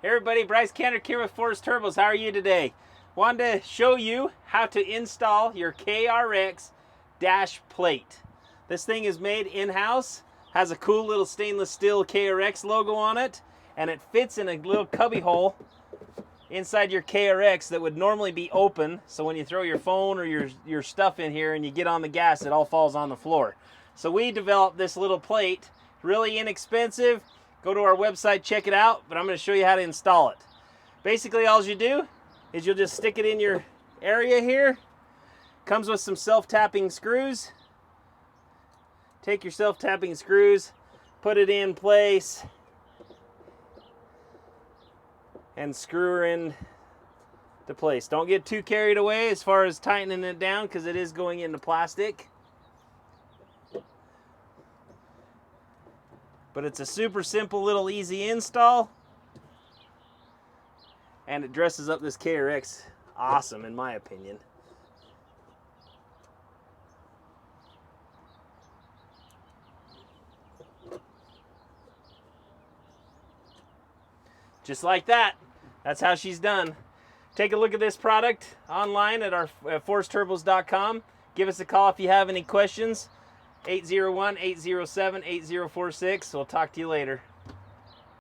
Hey everybody, Bryce here with Force Turbos. How are you today? Wanted to show you how to install your KRX Dash Plate. This thing is made in-house, has a cool little stainless steel KRX logo on it, and it fits in a little cubby hole inside your KRX that would normally be open, so when you throw your phone or your stuff in here and you get on the gas, it all falls on the floor. So we developed this little plate, really inexpensive. Go to our website, check it out, but I'm going to show you how to install it. Basically, all you do is you'll just stick it in your area here. Comes with some self-tapping screws. Take your self-tapping screws, put it in place, and screw her in to place. Don't get too carried away as far as tightening it down because it is going into plastic. But it's a super simple little easy install, and it dresses up this KRX awesome in my opinion. Just like that. That's how she's done. Take a look at this product online at our forceturbos.com. Give us a call if you have any questions. 801-807-8046. We'll talk to you later.